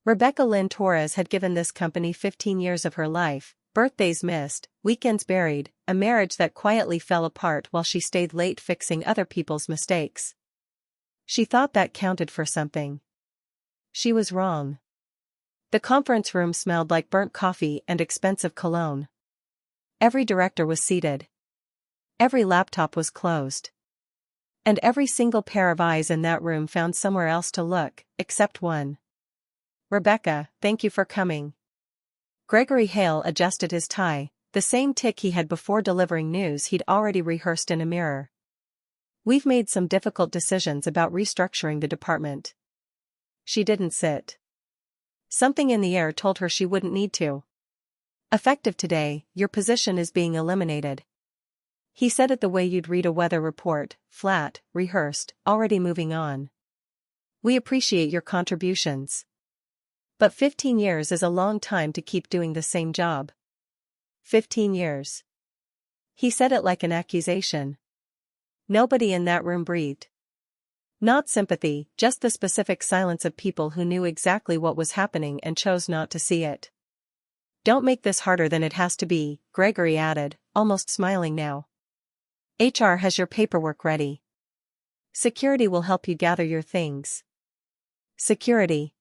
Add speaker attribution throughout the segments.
Speaker 1: Rebecca Lynn Torres had given this company 15 years of her life, birthdays missed, weekends buried, a marriage that quietly fell apart while she stayed late fixing other people's mistakes. She thought that counted for something. She was wrong. The conference room smelled like burnt coffee and expensive cologne. Every director was seated. Every laptop was closed. And every single pair of eyes in that room found somewhere else to look, except one. "Rebecca, thank you for coming." Gregory Hale adjusted his tie, the same tick he had before delivering news he'd already rehearsed in a mirror. "We've made some difficult decisions about restructuring the department." She didn't sit. Something in the air told her she wouldn't need to. "Effective today, your position is being eliminated." He said it the way you'd read a weather report, flat, rehearsed, already moving on. "We appreciate your contributions. But 15 years is a long time to keep doing the same job." 15 years. He said it like an accusation. Nobody in that room breathed. Not sympathy, just the specific silence of people who knew exactly what was happening and chose not to see it. "Don't make this harder than it has to be," Gregory added, almost smiling now. "HR has your paperwork ready. Security will help you gather your things." Security.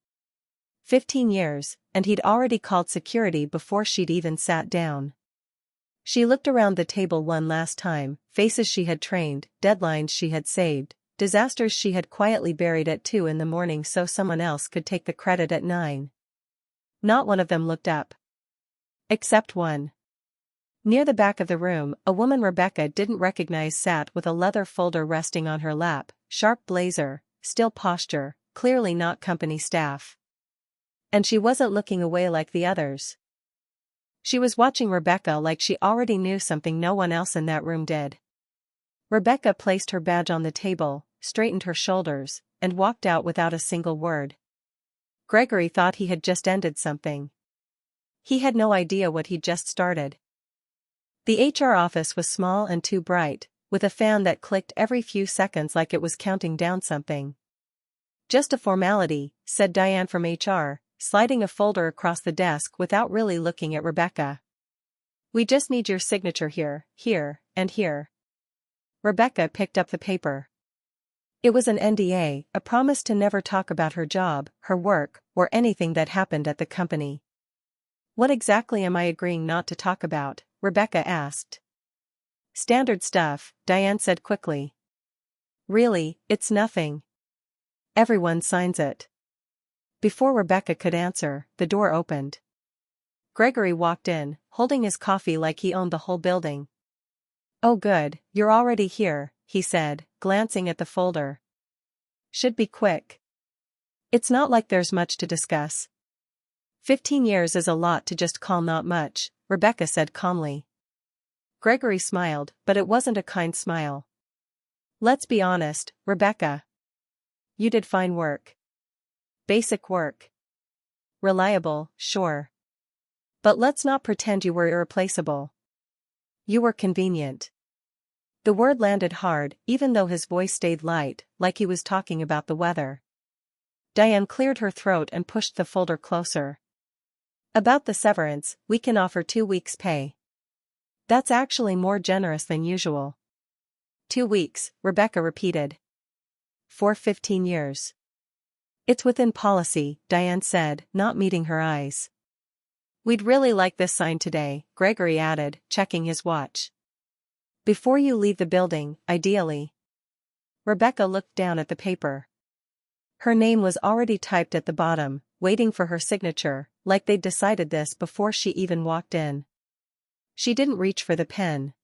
Speaker 1: 15 years, and he'd already called security before she'd even sat down. She looked around the table one last time, faces she had trained, deadlines she had saved, disasters she had quietly buried at 2 in the morning so someone else could take the credit at 9. Not one of them looked up. Except one. Near the back of the room, a woman Rebecca didn't recognize sat with a leather folder resting on her lap, sharp blazer, still posture, clearly not company staff. And she wasn't looking away like the others. She was watching Rebecca like she already knew something no one else in that room did. Rebecca placed her badge on the table, straightened her shoulders, and walked out without a single word. Gregory thought he had just ended something. He had no idea what he'd just started. The HR office was small and too bright, with a fan that clicked every few seconds like it was counting down something. "Just a formality," said Diane from HR, sliding a folder across the desk without really looking at Rebecca. "We just need your signature here, here, and here." Rebecca picked up the paper. It was an NDA, a promise to never talk about her job, her work, or anything that happened at the company. "What exactly am I agreeing not to talk about?" Rebecca asked. "Standard stuff," Diane said quickly. "Really, it's nothing. Everyone signs it." Before Rebecca could answer, the door opened. Gregory walked in, holding his coffee like he owned the whole building. "Oh good, you're already here," he said, glancing at the folder. "Should be quick. It's not like there's much to discuss." 15 years is a lot to just call not much, Rebecca said calmly. Gregory smiled, but it wasn't a kind smile. "Let's be honest, Rebecca. You did fine work. Basic work. Reliable, sure. But let's not pretend you were irreplaceable. You were convenient." The word landed hard, even though his voice stayed light, like he was talking about the weather. Diane cleared her throat and pushed the folder closer. "About the severance, we can offer 2 weeks' pay. That's actually more generous than usual." 2 weeks, Rebecca repeated. "For 15 years. It's within policy," Diane said, not meeting her eyes. "We'd really like this signed today," Gregory added, checking his watch. "Before you leave the building, ideally." Rebecca looked down at the paper. Her name was already typed at the bottom, waiting for her signature, like they'd decided this before she even walked in. She didn't reach for the pen.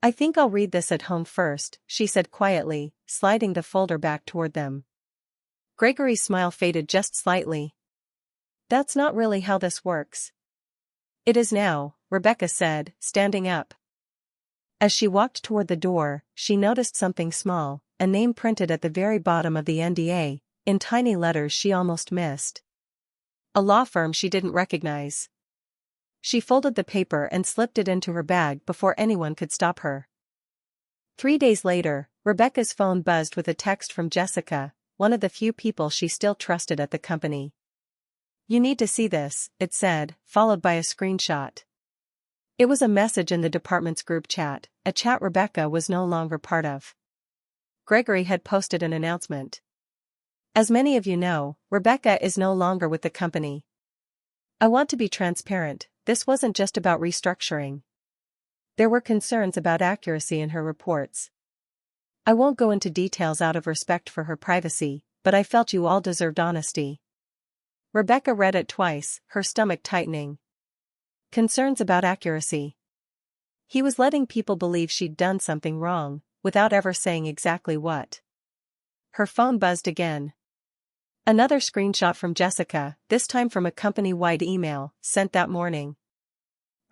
Speaker 1: "I think I'll read this at home first," she said quietly, sliding the folder back toward them. Gregory's smile faded just slightly. "That's not really how this works." "It is now," Rebecca said, standing up. As she walked toward the door, she noticed something small, a name printed at the very bottom of the NDA, in tiny letters she almost missed. A law firm she didn't recognize. She folded the paper and slipped it into her bag before anyone could stop her. 3 days later, Rebecca's phone buzzed with a text from Jessica, one of the few people she still trusted at the company. "You need to see this," it said, followed by a screenshot. It was a message in the department's group chat, a chat Rebecca was no longer part of. Gregory had posted an announcement. "As many of you know, Rebecca is no longer with the company. I want to be transparent, this wasn't just about restructuring. There were concerns about accuracy in her reports. I won't go into details out of respect for her privacy, but I felt you all deserved honesty." Rebecca read it twice, her stomach tightening. Concerns about accuracy. He was letting people believe she'd done something wrong, without ever saying exactly what. Her phone buzzed again. Another screenshot from Jessica, this time from a company-wide email, sent that morning.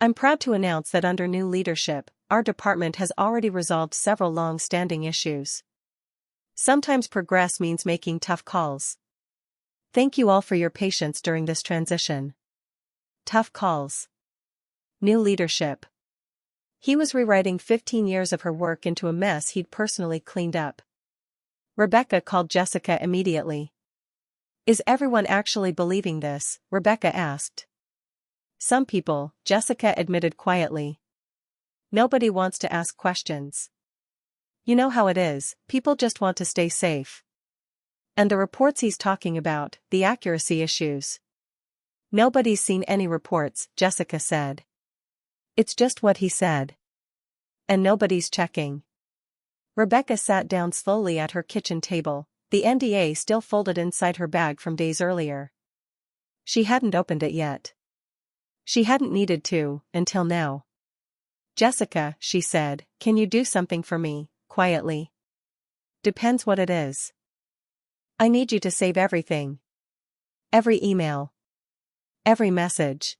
Speaker 1: "I'm proud to announce that under new leadership, our department has already resolved several long-standing issues. Sometimes progress means making tough calls. Thank you all for your patience during this transition." Tough calls. New leadership. He was rewriting 15 years of her work into a mess he'd personally cleaned up. Rebecca called Jessica immediately. "Is everyone actually believing this?" Rebecca asked. "Some people," Jessica admitted quietly. "Nobody wants to ask questions. You know how it is, people just want to stay safe. And the reports he's talking about, the accuracy issues. Nobody's seen any reports," Jessica said. "It's just what he said. And nobody's checking." Rebecca sat down slowly at her kitchen table, the NDA still folded inside her bag from days earlier. She hadn't opened it yet. She hadn't needed to, until now. "Jessica," she said, "can you do something for me?" quietly. "Depends what it is." "I need you to save everything. Every email. Every message.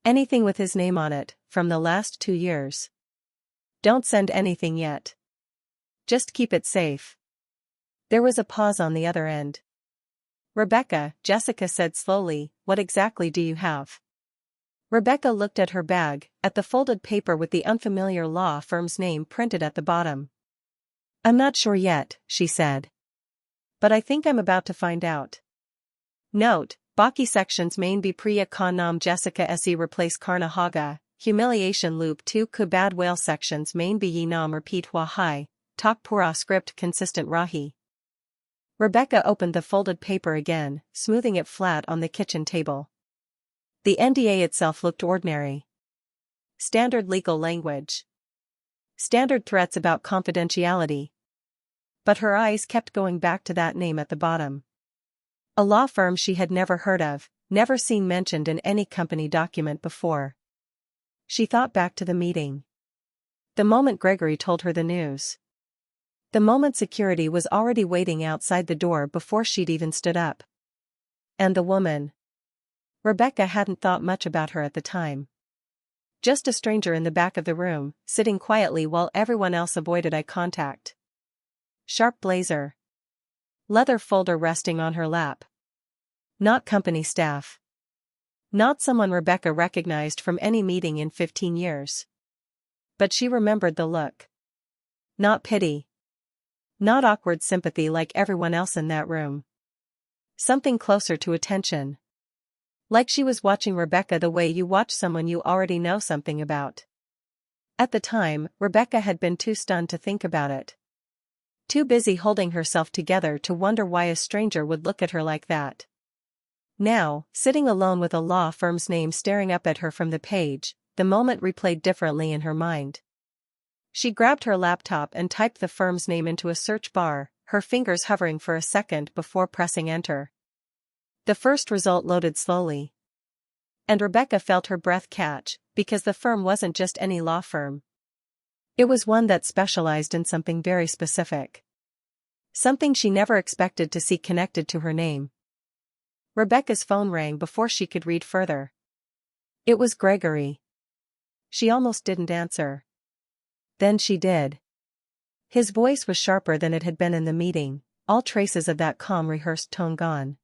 Speaker 1: Anything with his name on it, from the last 2 years. Don't send anything yet. Just keep it safe." There was a pause on the other end. "Rebecca," Jessica said slowly, "what exactly do you have?" Rebecca looked at her bag, at the folded paper with the unfamiliar law firm's name printed at the bottom. "I'm not sure yet," she said. "But I think I'm about to find out." Note: Baki sections main be priya ka nam Jessica se replace karna haga, humiliation loop 2 ku bad whale sections main be ye nam repeat wa hai, tak pura script consistent rahi. Rebecca opened the folded paper again, smoothing it flat on the kitchen table. The NDA itself looked ordinary. Standard legal language. Standard threats about confidentiality. But her eyes kept going back to that name at the bottom. A law firm she had never heard of, never seen mentioned in any company document before. She thought back to the meeting. The moment Gregory told her the news. The moment security was already waiting outside the door before she'd even stood up. And the woman. Rebecca hadn't thought much about her at the time. Just a stranger in the back of the room, sitting quietly while everyone else avoided eye contact. Sharp blazer. Leather folder resting on her lap. Not company staff. Not someone Rebecca recognized from any meeting in 15 years. But she remembered the look. Not pity. Not awkward sympathy like everyone else in that room. Something closer to attention. Like she was watching Rebecca the way you watch someone you already know something about. At the time, Rebecca had been too stunned to think about it. Too busy holding herself together to wonder why a stranger would look at her like that. Now, sitting alone with a law firm's name staring up at her from the page, the moment replayed differently in her mind. She grabbed her laptop and typed the firm's name into a search bar, her fingers hovering for a second before pressing enter. The first result loaded slowly. And Rebecca felt her breath catch, because the firm wasn't just any law firm. It was one that specialized in something very specific. Something she never expected to see connected to her name. Rebecca's phone rang before she could read further. It was Gregory. She almost didn't answer. Then she did. His voice was sharper than it had been in the meeting, all traces of that calm rehearsed tone gone.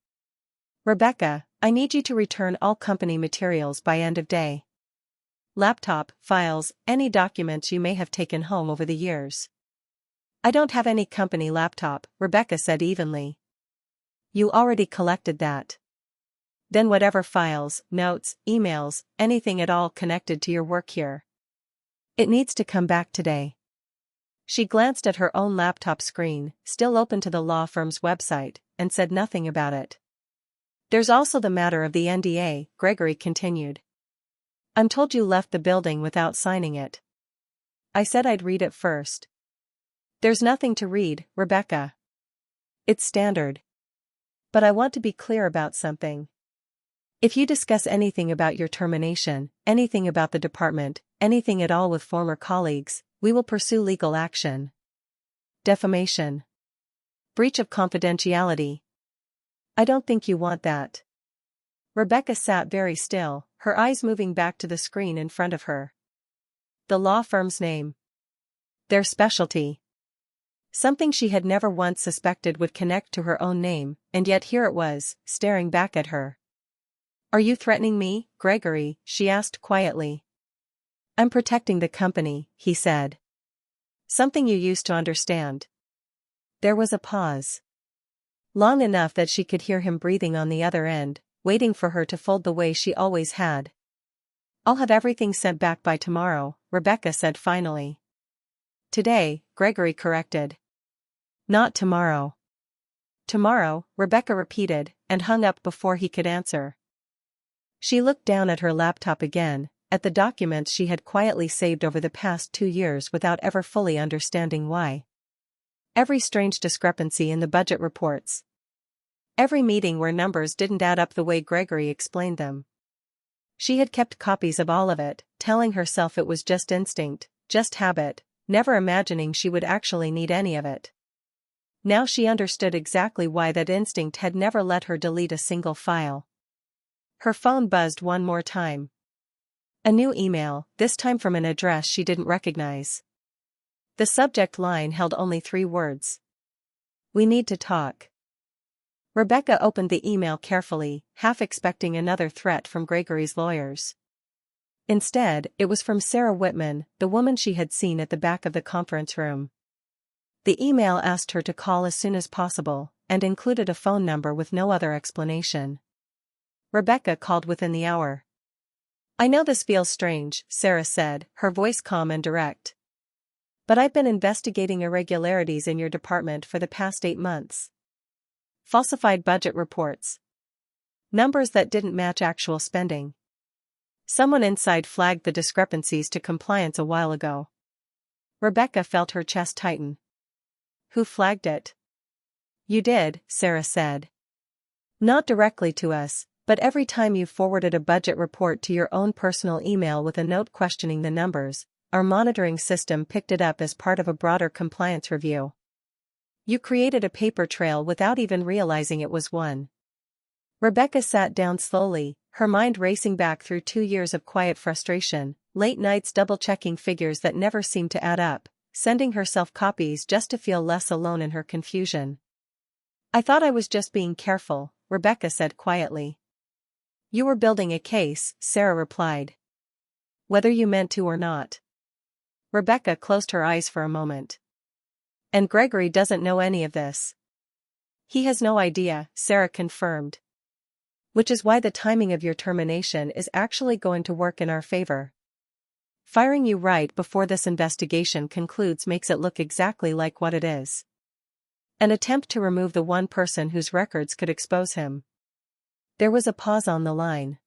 Speaker 1: "Rebecca, I need you to return all company materials by end of day. Laptop, files, any documents you may have taken home over the years." "I don't have any company laptop," Rebecca said evenly. "You already collected that." Then whatever files, notes, emails, anything at all connected to your work here. It needs to come back today. She glanced at her own laptop screen, still open to the law firm's website, and said nothing about it. There's also the matter of the NDA, Gregory continued. I'm told you left the building without signing it. I said I'd read it first. There's nothing to read, Rebecca. It's standard. But I want to be clear about something. If you discuss anything about your termination, anything about the department, anything at all with former colleagues, we will pursue legal action. Defamation. Breach of confidentiality. I don't think you want that. Rebecca sat very still, her eyes moving back to the screen in front of her. The law firm's name. Their specialty. Something she had never once suspected would connect to her own name, and yet here it was, staring back at her. Are you threatening me, Gregory? She asked quietly. I'm protecting the company, he said. Something you used to understand. There was a pause. Long enough that she could hear him breathing on the other end, waiting for her to fold the way she always had. I'll have everything sent back by tomorrow, Rebecca said finally. Today, Gregory corrected. Not tomorrow. Tomorrow, Rebecca repeated, and hung up before he could answer. She looked down at her laptop again, at the documents she had quietly saved over the past 2 years without ever fully understanding why. Every strange discrepancy in the budget reports. Every meeting where numbers didn't add up the way Gregory explained them. She had kept copies of all of it, telling herself it was just instinct, just habit, never imagining she would actually need any of it. Now she understood exactly why that instinct had never let her delete a single file. Her phone buzzed one more time. A new email, this time from an address she didn't recognize. The subject line held only 3 words. We need to talk. Rebecca opened the email carefully, half expecting another threat from Gregory's lawyers. Instead, it was from Sarah Whitman, the woman she had seen at the back of the conference room. The email asked her to call as soon as possible, and included a phone number with no other explanation. Rebecca called within the hour. I know this feels strange, Sarah said, her voice calm and direct. But I've been investigating irregularities in your department for the past 8 months. Falsified budget reports. Numbers that didn't match actual spending. Someone inside flagged the discrepancies to compliance a while ago. Rebecca felt her chest tighten. Who flagged it? You did, Sarah said. Not directly to us, but every time you forwarded a budget report to your own personal email with a note questioning the numbers, our monitoring system picked it up as part of a broader compliance review. You created a paper trail without even realizing it was one. Rebecca sat down slowly, her mind racing back through 2 years of quiet frustration, late nights double-checking figures that never seemed to add up, sending herself copies just to feel less alone in her confusion. I thought I was just being careful, Rebecca said quietly. You were building a case, Sarah replied. Whether you meant to or not. Rebecca closed her eyes for a moment. And Gregory doesn't know any of this. He has no idea, Sarah confirmed. Which is why the timing of your termination is actually going to work in our favor. Firing you right before this investigation concludes makes it look exactly like what it is. An attempt to remove the one person whose records could expose him. There was a pause on the line.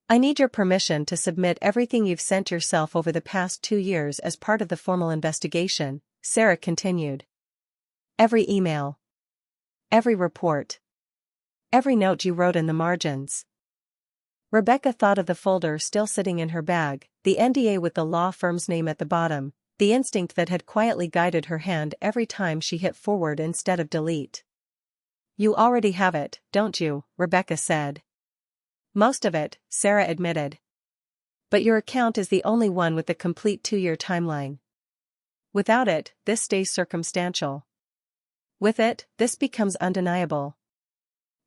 Speaker 1: I need your permission to submit everything you've sent yourself over the past 2 years as part of the formal investigation, Sarah continued. Every email. Every report. Every note you wrote in the margins. Rebecca thought of the folder still sitting in her bag, the NDA with the law firm's name at the bottom, the instinct that had quietly guided her hand every time she hit forward instead of delete. You already have it, don't you? Rebecca said. Most of it, Sarah admitted. But your account is the only one with the complete 2-year timeline. Without it, this stays circumstantial. With it, this becomes undeniable.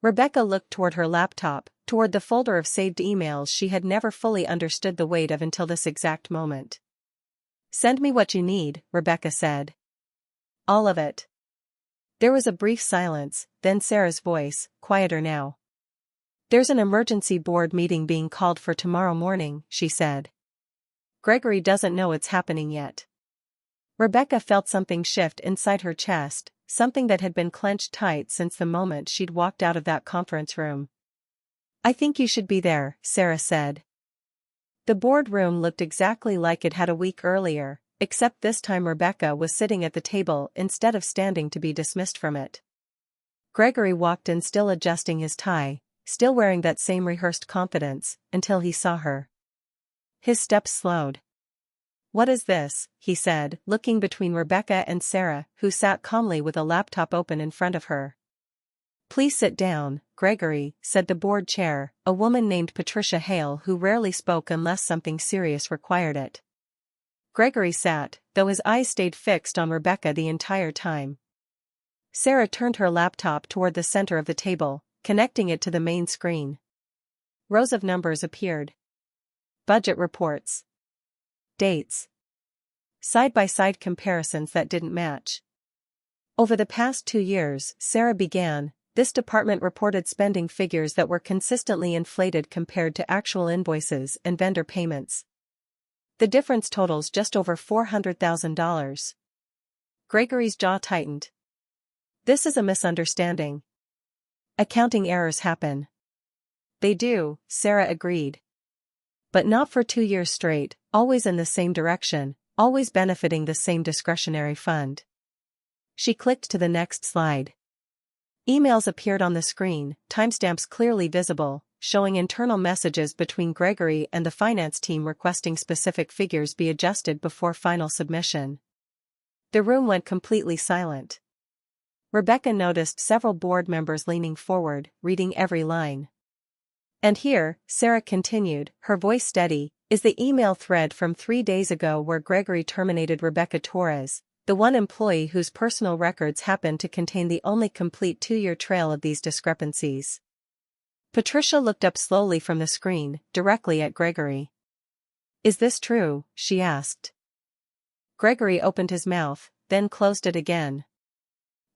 Speaker 1: Rebecca looked toward her laptop, toward the folder of saved emails she had never fully understood the weight of until this exact moment. Send me what you need, Rebecca said. All of it. There was a brief silence, then Sarah's voice, quieter now. There's an emergency board meeting being called for tomorrow morning, she said. Gregory doesn't know it's happening yet. Rebecca felt something shift inside her chest, something that had been clenched tight since the moment she'd walked out of that conference room. I think you should be there, Sarah said. The boardroom looked exactly like it had a week earlier, except this time Rebecca was sitting at the table instead of standing to be dismissed from it. Gregory walked in, still adjusting his tie, still wearing that same rehearsed confidence, until he saw her. His steps slowed. What is this? He said, looking between Rebecca and Sarah, who sat calmly with a laptop open in front of her. Please sit down, Gregory, said the board chair, a woman named Patricia Hale who rarely spoke unless something serious required it. Gregory sat, though his eyes stayed fixed on Rebecca the entire time. Sarah turned her laptop toward the center of the table, connecting it to the main screen. Rows of numbers appeared. Budget reports. Dates. Side-by-side comparisons that didn't match. Over the past 2 years, Sarah began, this department reported spending figures that were consistently inflated compared to actual invoices and vendor payments. The difference totals just over $400,000. Gregory's jaw tightened. This is a misunderstanding. Accounting errors happen. They do, Sarah agreed. But not for 2 years straight, always in the same direction, always benefiting the same discretionary fund. She clicked to the next slide. Emails appeared on the screen, timestamps clearly visible, showing internal messages between Gregory and the finance team requesting specific figures be adjusted before final submission. The room went completely silent. Rebecca noticed several board members leaning forward, reading every line. And here, Sarah continued, her voice steady, is the email thread from 3 days ago where Gregory terminated Rebecca Torres, the one employee whose personal records happened to contain the only complete 2-year trail of these discrepancies. Patricia looked up slowly from the screen, directly at Gregory. Is this true? She asked. Gregory opened his mouth, then closed it again.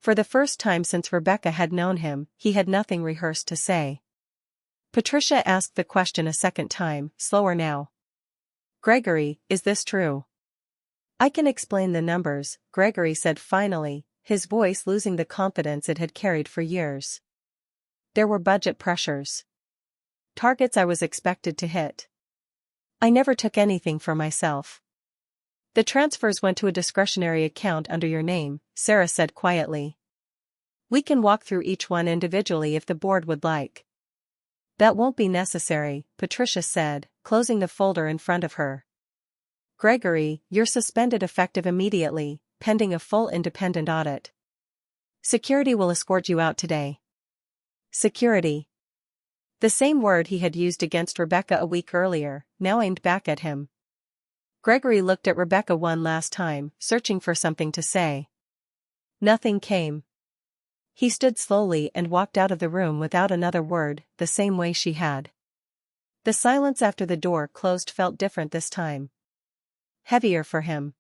Speaker 1: For the first time since Rebecca had known him, he had nothing rehearsed to say. Patricia asked the question a second time, slower now. Gregory, is this true? I can explain the numbers, Gregory said finally, his voice losing the confidence it had carried for years. There were budget pressures. Targets I was expected to hit. I never took anything for myself. The transfers went to a discretionary account under your name, Sarah said quietly. We can walk through each one individually if the board would like. That won't be necessary, Patricia said, closing the folder in front of her. Gregory, you're suspended effective immediately, pending a full independent audit. Security will escort you out today. Security. The same word he had used against Rebecca a week earlier, now aimed back at him. Gregory looked at Rebecca one last time, searching for something to say. Nothing came. He stood slowly and walked out of the room without another word, the same way she had. The silence after the door closed felt different this time. Heavier for him.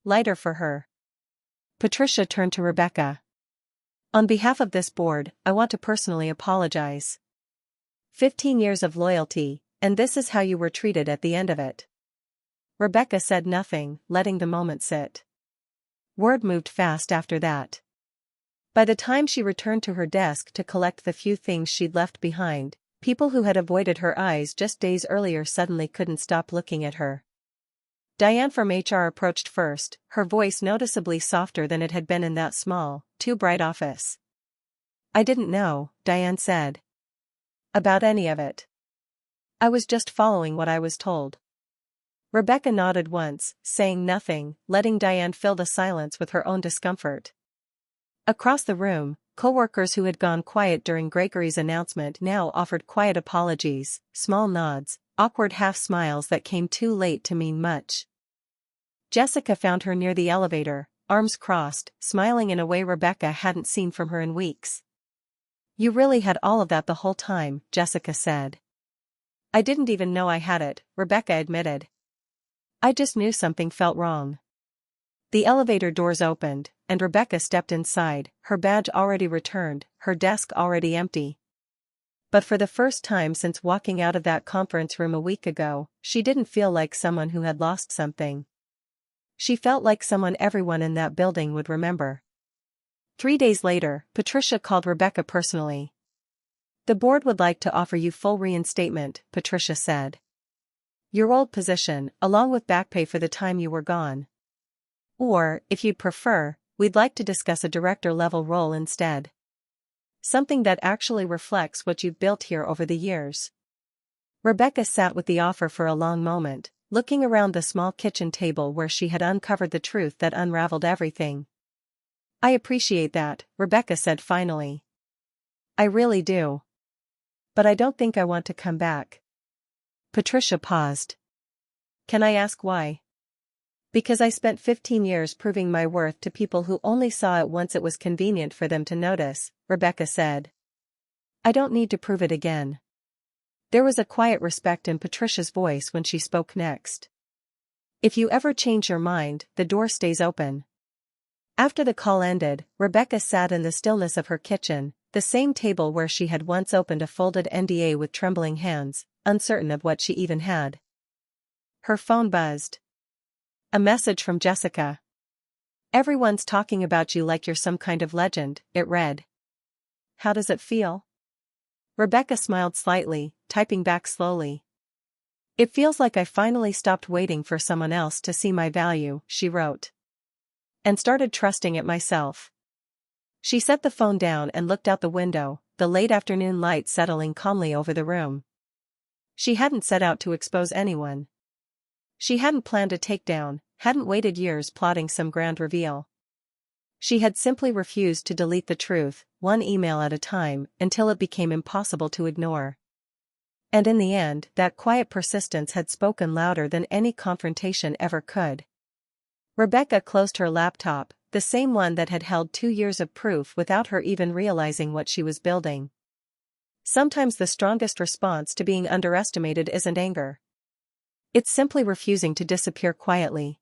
Speaker 1: Lighter for her. Patricia turned to Rebecca. On behalf of this board, I want to personally apologize. 15 years of loyalty, and this is how you were treated at the end of it. Rebecca said nothing, letting the moment sit. Word moved fast after that. By the time she returned to her desk to collect the few things she'd left behind, people who had avoided her eyes just days earlier suddenly couldn't stop looking at her. Diane from HR approached first, her voice noticeably softer than it had been in that small, too bright office. I didn't know, Diane said. About any of it. I was just following what I was told. Rebecca nodded once, saying nothing, letting Diane fill the silence with her own discomfort. Across the room, co-workers who had gone quiet during Gregory's announcement now offered quiet apologies, small nods, awkward half-smiles that came too late to mean much. Jessica found her near the elevator, arms crossed, smiling in a way Rebecca hadn't seen from her in weeks. You really had all of that the whole time, Jessica said. I didn't even know I had it, Rebecca admitted. I just knew something felt wrong. The elevator doors opened, and Rebecca stepped inside, her badge already returned, her desk already empty. But for the first time since walking out of that conference room a week ago, she didn't feel like someone who had lost something. She felt like someone everyone in that building would remember. 3 days later, Patricia called Rebecca personally. "The board would like to offer you full reinstatement," Patricia said. "Your old position, along with back pay for the time you were gone. Or, if you'd prefer, we'd like to discuss a director-level role instead. Something that actually reflects what you've built here over the years." Rebecca sat with the offer for a long moment, looking around the small kitchen table where she had uncovered the truth that unraveled everything. "I appreciate that," Rebecca said finally. "I really do. But I don't think I want to come back." Patricia paused. "Can I ask why?" "Because I spent 15 years proving my worth to people who only saw it once it was convenient for them to notice," Rebecca said. "I don't need to prove it again." There was a quiet respect in Patricia's voice when she spoke next. "If you ever change your mind, the door stays open." After the call ended, Rebecca sat in the stillness of her kitchen, the same table where she had once opened a folded NDA with trembling hands, uncertain of what she even had. Her phone buzzed. A message from Jessica. "Everyone's talking about you like you're some kind of legend," it read. "How does it feel?" Rebecca smiled slightly, typing back slowly. "It feels like I finally stopped waiting for someone else to see my value," she wrote. "And started trusting it myself." She set the phone down and looked out the window, the late afternoon light settling calmly over the room. She hadn't set out to expose anyone. She hadn't planned a takedown, hadn't waited years plotting some grand reveal. She had simply refused to delete the truth, one email at a time, until it became impossible to ignore. And in the end, that quiet persistence had spoken louder than any confrontation ever could. Rebecca closed her laptop, the same one that had held 2 years of proof without her even realizing what she was building. Sometimes the strongest response to being underestimated isn't anger. It's simply refusing to disappear quietly.